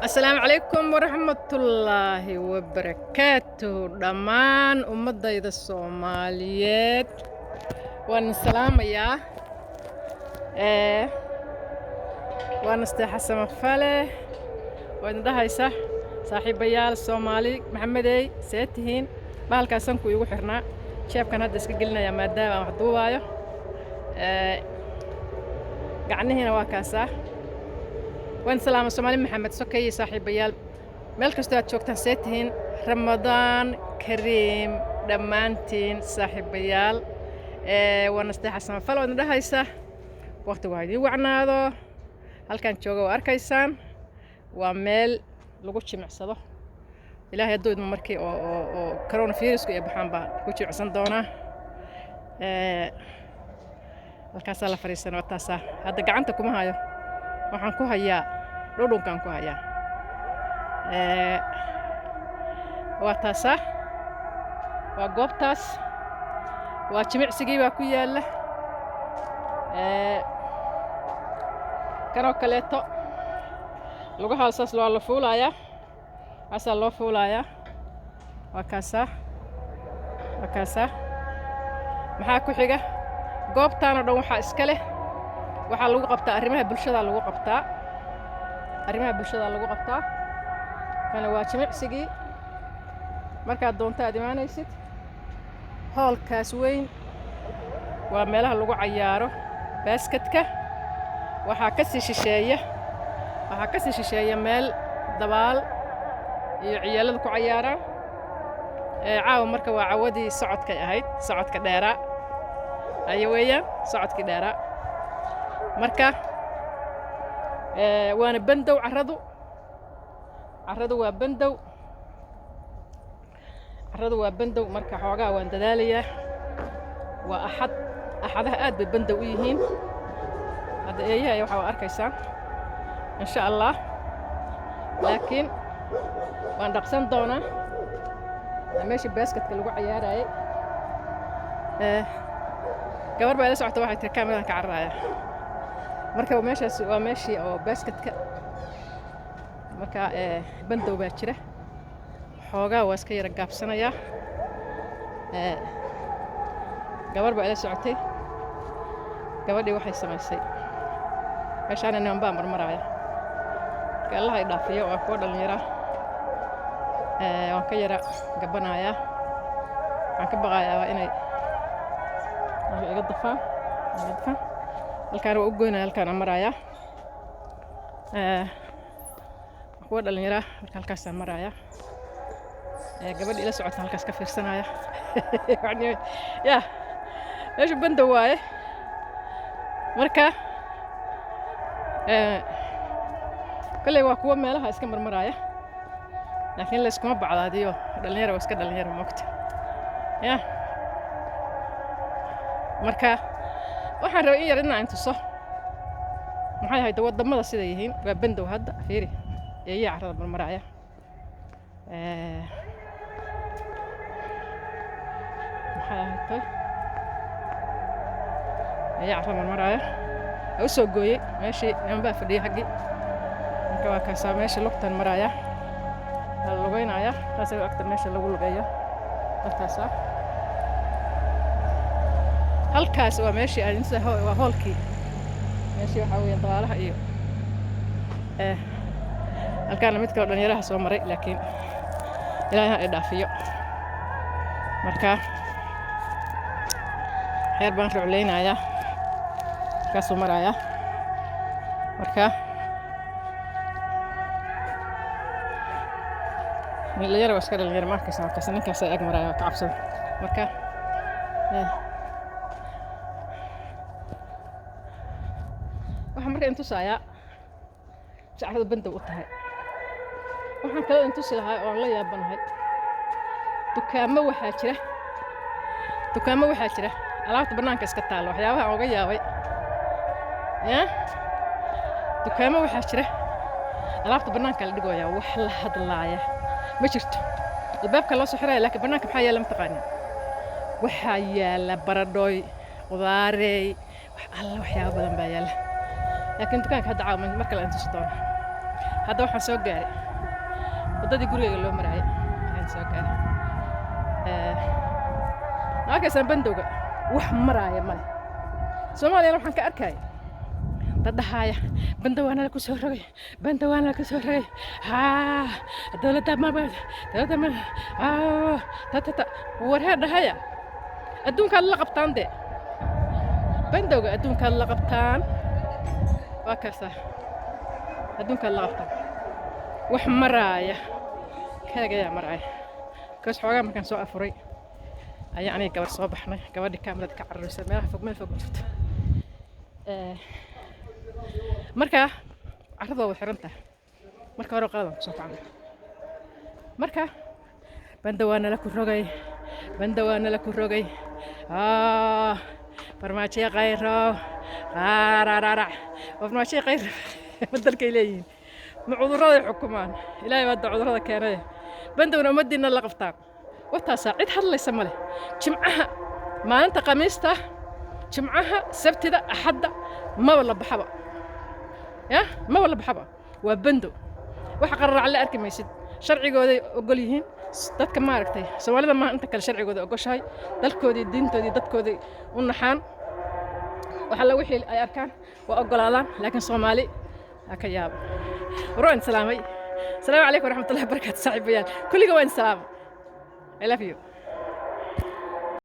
السلام عليكم ورحمة الله وبركاته دمان أمضي الصوماليات وأنا السلام يا إيه وأنا استحسن مفله وأنا ده هيسه صاحب بيال الصومالي محمد أي سيتهين بالكاسنكو يقول حرنا شاف كان هذا سجلنا يا مادة محظوظة قعدنا هنا واكاسة وأنا سلام الصومالي محمد سكي صاحب بيال ملك استوى شوكتان سيتهين رمضان كريم دمانتين صاحب بيال وأنا استحسن مفله وأنا ده هيسه وقت وايد وعناده halkan jooga waa arkaysaan waa meel lagu jimicsado ilaahay hadduu idmo markii oo coronavirus iyo baxaan baa ku jimicsan doonaa halkaasaa la fariisanaa taasaa hadda gacanta kuma hayo waxaan ku hayaa dhudhunkaan ku hayaa waa taasaa waa goobtaas waa jimicsigii baa ku yaalla kanoo kaleeto lugaha saas loo la fuulayaa asaa loo fuulayaa waa kaasaa maxaa ku xiga goobtaan oo dhan waxaa iska leh waxaa lagu qabtaa arrimaha bulshada lagu qabtaa kana waa jimicsigii markaad doonto aad imaanaysid hoolkaas weyn waa meelaha lagu cayaaro baasketka waxaa ka sii shisheeya meel dabaal iyo ciyaalada ku cayaaraan caawa marka waa cawadii socodkay ahayd socodka dheeraa ayo weeyaan socodkii dheeraa marka waana bandow carradu waa bandow marka xoogaa waan dadaalayaa waa axadaha aad bay bandow u yihiin هذا إيه يا وحوا أركيسان إن شاء الله لكن وأنا دقسان دونا ماشي باسكت كل عيارة قبل بقى لسه واحد تكمل كعراية مركب ماشي أو باسكت مركا بندو باشرة حوجا واسكي رجاب سنة يا قبل بقى لسه عتي قبل دي واحد سمعسي عشان أنا مبامر مرايا قال الله يضافيه وأقول الميرا وكيرا قبنايا وكبغايا وإني يقدفها الكانوا أقولنا الكانوا مرايا أقول الميرا الكاس مرايا قبل إلى سعود الكاس كفير سنايا يعني يا إيش بندواي مركا كله واقوى مالها إسكان مرمرايا لكن لسكما بعض هذيو دلنيرة واسكا دلنيرة موقت يا مركا waxaan rabay in yar inaan tuso maxay ahayd wadamada sida yihiin waa bandow hadda fiiri ee carrada marmaraaya maxay ahayd ee carrada marmaraaya soo gooyay meeshii nimanbaa fadhiya xaggii marka waa kaasaa meesha lugtan maraaya la lugeynaya taasay agta meesha lagu lugeeyo halkaas waa meeshii waa hoolkii meeshii waxaa weeye dabaalaha iyo halkaana mid kale dhalinyaraha soo maray laakiin ilaahay ha dhaafiyo marka xeer baan rucleynayaa kaasoo maraaya marka dhalinyaro waa iska dhalinyaro markaas ninkaas ay ag maraaya ka cabsada marka waxaan marka intusayaa carradu bandow u tahay waxaan kale intusi lahaa oo la yaabanahay dukaamo waxaa jira alaabta bannaanka iska taalo waxyaabaha aan uga yaabay يا دكامة وحشرة alaabta banaanka la dhigayaa wax la hadlaaya ma jirto albaabka loo soo xiray laakiin banaanka maxaa yaala mataqaanaa waxa yaala baradhooy qudaarey wax alla waxyaabo badan baa yaala laakiin dukaanka hadda caawin marka la inta soo hadda waxaan soo gaaray waddadii gurigayga loo maraayay ayaan soo gaaray halkaasaan bandowga wax maraaya male soomaaliyana waxaan ka arkaya dad dhahaya bandawaana la ku soo rogay bandawaana la ku soo rogay dowladda ma ta warhaa dhahaya adduunkaad la qabtaan dee bandowga adduunkaad la qabtaan waa kaasa adduunkaad la qabtaan wax maraaya kaagayaa maraaya kaas xoogaa markaan soo afuray ayaa aniga gabar soo baxnay gabadhii kaamirada ka cararaysa meel fog jirto marka carrada way xiran tahay marka hore qaladan kusoo kacnay marka bandawaana la ku rogay bandawaana la ku rogay farmaajo qayro qaararac farmaajo qayro madalkay leeyihiin ma cudurraday xukumaan ilaahay baa cudurrada keenay bandawna umadiina la qabtaan wataasaa cid hadlaysa male jimcaha maalinta khamiista jimcaha sabtida axadda maba la baxaba maba la baxaba waa bandow wax qararac la arki maysid sharcigooday ogol yihiin dadka maaragtay soomaalida maaha inta kale sharcigooda ogoshahay dalkoodii diintoodii dadkoodii u naxaan waxa la wixii ay arkaan waa ogolaadaan laakiin soomaali ka yaabo waraan salaamay السلام عليكم ورحمة الله وبركاته صاحبيان كل جوان سلام I love you